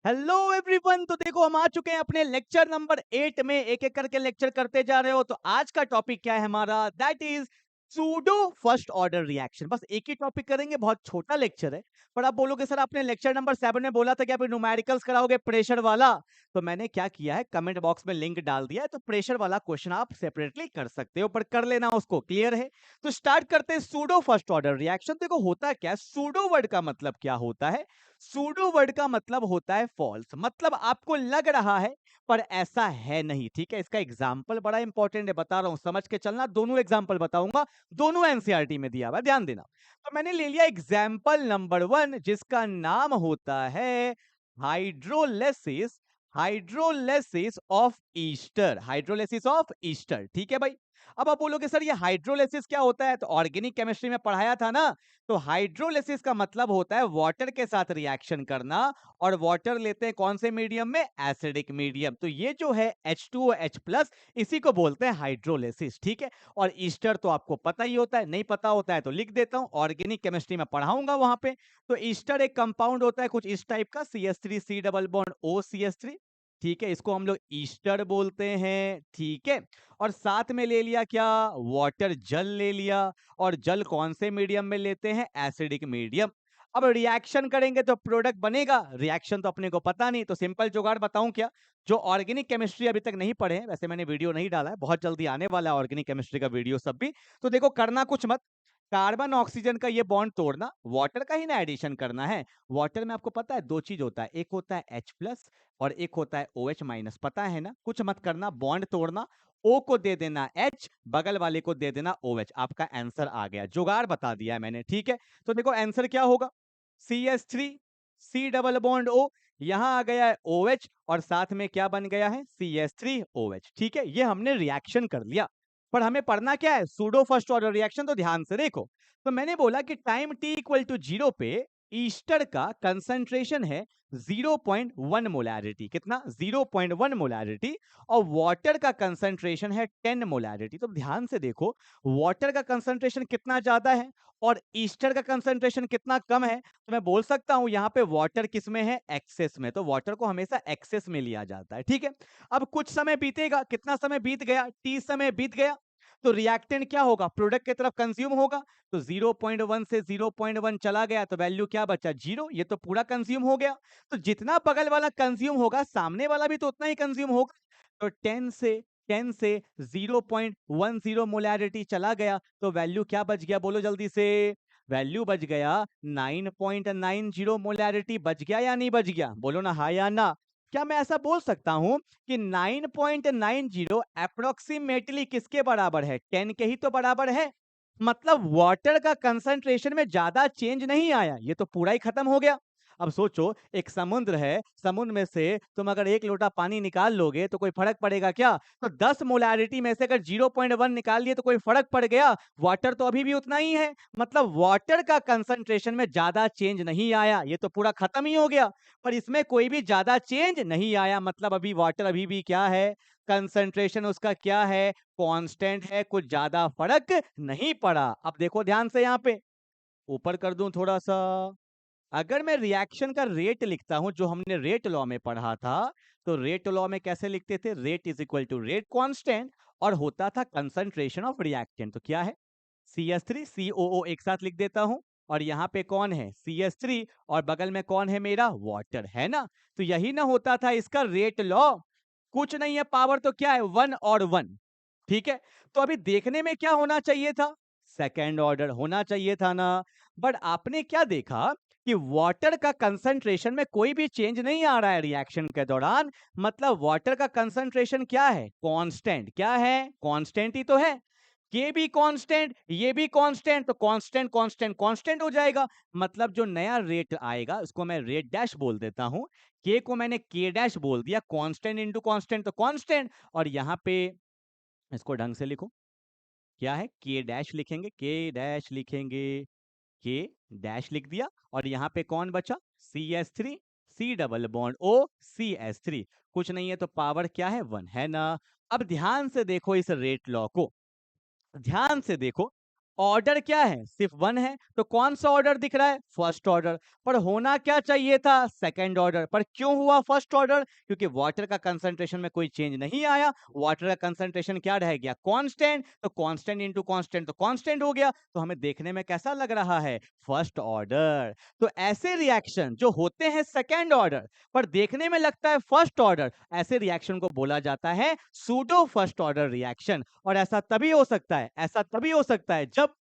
Hello everyone. तो देखो हम आ चुके हैं अपने लेक्चर नंबर 8 में। एक एक करके लेक्चर करते जा रहे हो। तो आज का टॉपिक क्या है हमारा? That is pseudo first order reaction. बस एक ही टॉपिक करेंगे, बहुत छोटा लेक्चर है। पर आप बोलोगे सर आपने लेक्चर नंबर 7 में बोला था कि आप न्यूमेरिकल्स कराओगे प्रेशर वाला। तो मैंने क्या किया है, कमेंट बॉक्स में लिंक डाल दिया है, तो प्रेशर वाला क्वेश्चन आप सेपरेटली कर सकते हो, पर कर लेना उसको। क्लियर है? तो स्टार्ट करते हैं सूडो फर्स्ट ऑर्डर रिएक्शन। देखो होता क्या है, सूडो वर्ड का मतलब क्या होता है? सूडो वर्ड का मतलब होता है फॉल्स। मतलब आपको लग रहा है पर ऐसा है नहीं। ठीक है, इसका एग्जाम्पल बड़ा इंपॉर्टेंट है, बता रहा हूं, समझ के चलना। दोनों एग्जाम्पल बताऊंगा, दोनों एनसीईआरटी में दिया हुआ है, ध्यान देना। तो मैंने ले लिया एग्जाम्पल नंबर 1, जिसका नाम होता है hydrolysis. Hydrolysis of Easter. Hydrolysis of Easter. ठीक है भाई। अब आप बोलोगे सर ये हाइड्रोलेसिस क्या होता है? तो ऑर्गेनिक केमिस्ट्री में पढ़ाया था ना। तो हाइड्रोलिसिस का मतलब होता है वाटर के साथ रिएक्शन करना। और वाटर लेते हैं कौन से मीडियम में? Acidic medium. तो ये जो है H2OH+, इसी को बोलते हैं हाइड्रोलिसिस। ठीक है। और ईस्टर तो आपको पता ही होता है, नहीं पता होता है तो लिख देता हूं, ऑर्गेनिक केमिस्ट्री में पढ़ाऊंगा वहां पे। तो ईस्टर एक कंपाउंड होता है कुछ इस टाइप का, CH3 डबल बॉन्ड OCH3। ठीक है, इसको हम लोग ईस्टर बोलते हैं। ठीक है। और साथ में ले लिया क्या? वाटर, जल ले लिया। और जल कौन से मीडियम में लेते हैं? Acidic medium. अब रिएक्शन करेंगे तो प्रोडक्ट बनेगा। रिएक्शन तो अपने को पता नहीं, तो सिंपल जुगाड़ बताऊं क्या? जो ऑर्गेनिक केमिस्ट्री अभी तक नहीं पढ़े हैं, वैसे मैंने वीडियो नहीं डाला है, बहुत जल्दी आने वाला है ऑर्गेनिक केमिस्ट्री का वीडियो सब भी। तो देखो करना कुछ मत, कार्बन ऑक्सीजन का ये बॉन्ड तोड़ना, वाटर का ही ना एडिशन करना है। वाटर में आपको पता है दो चीज होता है, एक होता है H+ और एक होता है OH-, पता है ना? कुछ मत करना, बॉन्ड तोड़ना, O को दे देना H, बगल वाले को दे देना OH। आपका आंसर आ गया, जुगाड़ बता दिया है मैंने। ठीक है। तो देखो आंसर क्या होगा? CH3, C double bond O, यहां आ गया है OH, और साथ में क्या बन गया है? CH3OH। ठीक है, ये हमने रिएक्शन कर लिया। पर हमें पढ़ना क्या है? Pseudo first order reaction. तो ध्यान से देखो। तो मैंने बोला कि टाइम t इक्वल टू 0 पे ईस्टर का कंसंट्रेशन है 0.1 मोलैरिटी। कितना? 0.1 मोलैरिटी। और वाटर का कंसंट्रेशन है 10 मोलैरिटी। तो ध्यान से देखो, वाटर का कंसंट्रेशन कितना ज्यादा है और ईस्टर का कंसंट्रेशन कितना कम है। तो मैं बोल सकता हूं यहां पे वाटर किस में है? एक्सेस में। तो वाटर को हमेशा एक्सेस में लिया जाता है। ठीक है। अब कुछ समय बीतेगा, कितना समय बीत गया? T समय बीत गया। तो रिएक्टेंट क्या होगा? प्रोडक्ट की तरफ कंज्यूम होगा। तो 0.1 से 0.1 चला गया तो वैल्यू क्या बचा? 0। ये तो पूरा कंज्यूम हो गया। तो जितना बगल वाला कंज्यूम होगा, सामने वाला भी तो उतना ही कंज्यूम होगा। तो 10 से 0.10 मोलैरिटी चला गया, तो वैल्यू क्या बच गया? बोलो जल्दी से। वैल्यू बच गया 9.90 मोलैरिटी। बच गया या नहीं बच गया? बोलो ना हाँ या ना। क्या मैं ऐसा बोल सकता हूं कि 9.90 अप्रोक्सीमेटली किसके बराबर है? 10 के ही तो बराबर है। मतलब वाटर का कंसंट्रेशन में ज्यादा चेंज नहीं आया, ये तो पूरा ही खत्म हो गया। अब सोचो, एक समुद्र है, समुद्र में से तुम अगर एक लोटा पानी निकाल लोगे तो कोई फर्क पड़ेगा क्या? तो 10 मोलारिटी में से अगर 0.1 निकाल लिए तो कोई फर्क पड़ गया? वाटर तो अभी भी उतना ही है। मतलब वाटर का कंसंट्रेशन में ज्यादा चेंज नहीं आया, ये तो पूरा खत्म ही हो गया। पर इसमें कोई भी ज्यादा चेंज नहीं आया, मतलब अभी वाटर अभी भी क्या है? कंसंट्रेशन उसका क्या है? कांस्टेंट है, कुछ ज्यादा फर्क नहीं पड़ा। अब देखो ध्यान से, यहां पे ऊपर कर दूं थोड़ा सा। अगर मैं रिएक्शन का रेट लिखता हूं, जो हमने रेट लॉ में पढ़ा था, तो रेट लॉ में कैसे लिखते थे? Rate is equal to rate constant, और होता था कंसंट्रेशन ऑफ रिएक्टेंट। तो क्या है? CH3 COO एक साथ लिख देता हूं। और यहां पे कौन है? CH3, और बगल में कौन है मेरा? वाटर है ना। तो यही ना होता था इसका रेट लॉ। कुछ नहीं है, पावर तो क्या है? 1 और 1। ठीक है। तो अभी देखने में क्या होना चाहिए था? सेकेंड ऑर्डर होना चाहिए था ना। बट आपने क्या देखा कि वाटर का कंसंट्रेशन में कोई भी चेंज नहीं आ रहा है रिएक्शन के दौरान। मतलब वाटर का कंसंट्रेशन क्या है? कांस्टेंट। क्या है? कांस्टेंट ही तो है। के भी कांस्टेंट, ये भी कांस्टेंट, तो कांस्टेंट कांस्टेंट कांस्टेंट हो जाएगा। मतलब जो नया रेट आएगा उसको मैं रेट डैश बोल देता हूं। के को मैंने के डैश बोल दिया, कांस्टेंट इंटू कांस्टेंट तो कांस्टेंट। और यहां पे इसको ढंग से लिखो, क्या है? के डैश लिखेंगे, के डैश लिखेंगे, के डैश लिख दिया। और यहां पे कौन बचा? CH3, C double bond O, CH3। कुछ नहीं है तो पावर क्या है? 1 है ना। अब ध्यान से देखो इस रेट लॉ को, ध्यान से देखो। ऑर्डर क्या है, सिर्फ वन है, तो कौन सा ऑर्डर दिख रहा है, फर्स्ट ऑर्डर। पर होना क्या चाहिए था, सेकंड ऑर्डर। पर क्यों हुआ फर्स्ट ऑर्डर, क्योंकि वाटर का कंसंट्रेशन में कोई चेंज नहीं आया, वाटर का कंसंट्रेशन क्या रह गया, कांस्टेंट। तो कांस्टेंट इनटू कांस्टेंट तो कांस्टेंट हो गया, तो हमें देखने में कैसा लग रहा है, फर्स्ट ऑर्डर। तो ऐसे रिएक्शन जो होते हैं सेकंड ऑर्डर पर देखने में लगता है फर्स्ट ऑर्डर, ऐसे रिएक्शन को बोला जाता है सूडो फर्स्ट ऑर्डर रिएक्शन। और ऐसा तभी हो सकता है, ऐसा तभी हो सकता है जब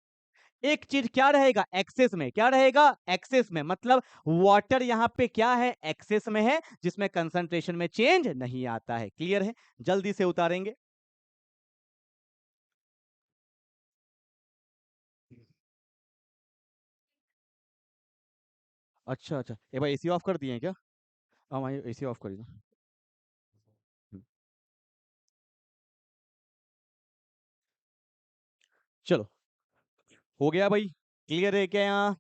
एक चीज क्या रहेगा, एक्सेस में। क्या रहेगा, एक्सेस में, मतलब वाटर यहां पे क्या है, एक्सेस में है, जिसमें कंसंट्रेशन में चेंज नहीं आता है। क्लियर है, जल्दी से उतारेंगे। अच्छा अच्छा, एक बार एसी ऑफ कर दिए हैं क्या? हाँ भाई, एसी ऑफ कर दो। चलो, हो गया भाई, क्लियर है क्या यहाँ?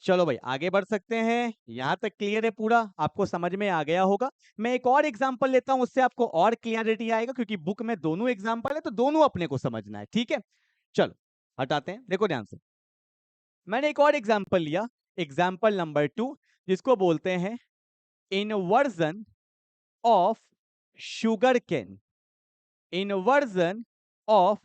चलो भाई आगे बढ़ सकते हैं। यहां तक क्लियर है, पूरा आपको समझ में आ गया होगा। मैं एक और एग्जांपल लेता हूं, उससे आपको और क्लियरिटी आएगा, क्योंकि बुक में दोनों एग्जांपल है तो दोनों अपने को समझना है। ठीक है, चलो हटाते हैं, देखो ध्यान से। मैंने एक और एग्जांपल लिया, एग्जांपल नंबर 2, जिसको बोलते हैं inversion of sugar cane. Inversion of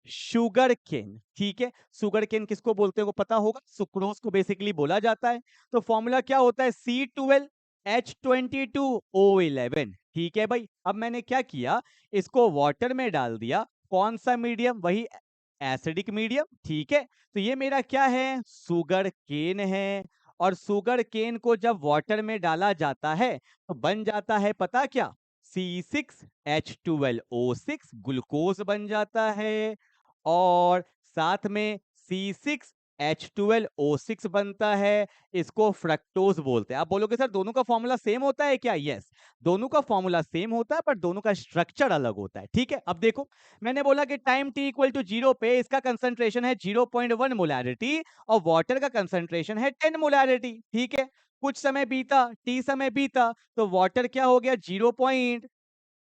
sugar cane, ठीक है। शुगर केन किसको बोलते हैं वो पता होगा, सुक्रोज को बेसिकली बोला जाता है। तो फॉर्मूला क्या होता है, C12H22O11। ठीक है भाई, अब मैंने क्या किया, इसको वाटर में डाल दिया। कौन सा मीडियम, वही एसिडिक मीडियम। ठीक है, तो ये मेरा क्या है, शुगर केन है। और शुगर केन को जब वाटर में डाला जाता है तो बन जाता है पता क्या, C6H12O6 ग्लूकोज बन जाता है। और साथ में C6H12O6 बनता है, इसको फ्रक्टोज बोलते हैं। आप बोलोगे सर दोनों का फॉर्मूला सेम होता है क्या? यस, दोनों का फॉर्मूला सेम होता है, पर दोनों का स्ट्रक्चर अलग होता है। ठीक है, अब देखो, मैंने बोला कि टाइम t इक्वल टू 0 पे इसका कंसंट्रेशन है 0.1 मोलैरिटी और वाटर का कंसंट्रेशन है 10 मोलैरिटी। ठीक है, कुछ समय बीता, t समय बीता, तो वाटर क्या हो गया,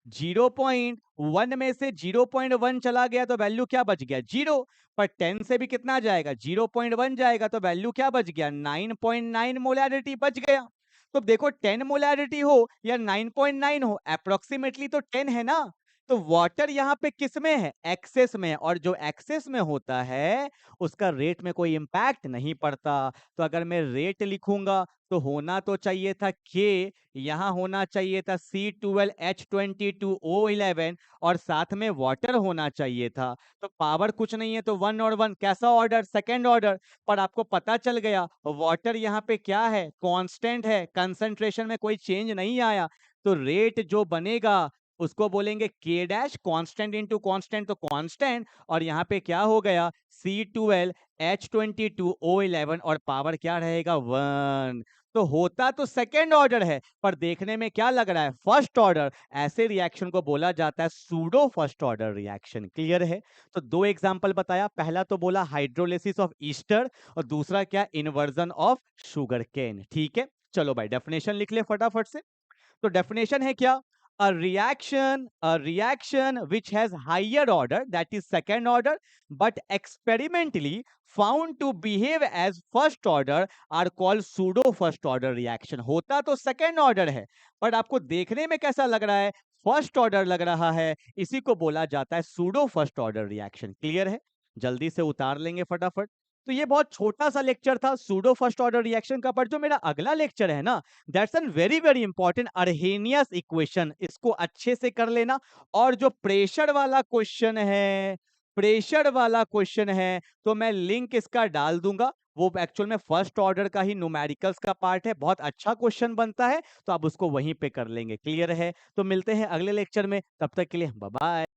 0.1 में से 0.1 चला गया तो वैल्यू क्या बच गया, 0। पर 10 से भी कितना जाएगा, 0.1 जाएगा, तो वैल्यू क्या बच गया, 9.9 मोलैरिटी बच गया। तो देखो 10 मोलैरिटी हो या 9.9 हो, अप्रोक्सीमेटली तो 10 है ना। तो वाटर यहाँ पे किस में है, एक्सेस में है, और जो एक्सेस में होता है उसका रेट में कोई इंपैक्ट नहीं पड़ता। तो अगर मैं रेट लिखूंगा तो होना तो चाहिए था के, यहाँ होना चाहिए था C12H22O11 और साथ में वाटर होना चाहिए था। तो पावर कुछ नहीं है तो वन और वन, कैसा ऑर्डर, सेकेंड ऑर्डर। पर आपको पता चल गया वाटर यहाँ पे क्या है, कांस्टेंट है, कंसंट्रेशन में कोई चेंज नहीं आया। तो रेट जो बनेगा उसको बोलेंगे के डैश, कांस्टेंट इनटू कांस्टेंट तो कांस्टेंट, और यहाँ पे क्या हो गया, C12H22O11 और पावर क्या रहेगा, 1। तो होता तो सेकेंड ऑर्डर है, पर देखने में क्या लग रहा है, फर्स्ट ऑर्डर। ऐसे रिएक्शन को बोला जाता है pseudo first order reaction. Clear है? तो दो एग्जांपल बताया, पहला तो बोला हाइड्रोलिसिस ऑफ ईस्टर और दूसरा क्या, इन्वर्जन ऑफ शुगर केन। ठीक है, चलो भाई डेफिनेशन लिख ले फटाफट से। तो डेफिनेशन है क्या, a reaction which has higher order, that is second order, but experimentally found to behave as first order are called pseudo first order reaction। होता तो second order है, पर आपको देखने में कैसा लग रहा है, फर्स्ट ऑर्डर लग रहा है, इसी को बोला जाता है pseudo first order reaction. Clear है, जल्दी से उतार लेंगे फटाफट। तो ये बहुत छोटा सा लेक्चर था सूडो फर्स्ट ऑर्डर रिएक्शन का, पर जो मेरा अगला लेक्चर है ना, that's an very very important, Arrhenius equation, इसको अच्छे से कर लेना। और जो प्रेशर वाला क्वेश्चन है, प्रेशर वाला क्वेश्चन है, तो मैं लिंक इसका डाल दूंगा। वो एक्चुअल में फर्स्ट ऑर्डर का ही न्यूमेरिकल्स का पार्ट है, बहुत अच्छा क्वेश्चन बनता है, तो आप उसको वहीं पे कर लेंगे। क्लियर है? तो मिलते हैं अगले लेक्चर में, तब तक के लिए बाय बाय।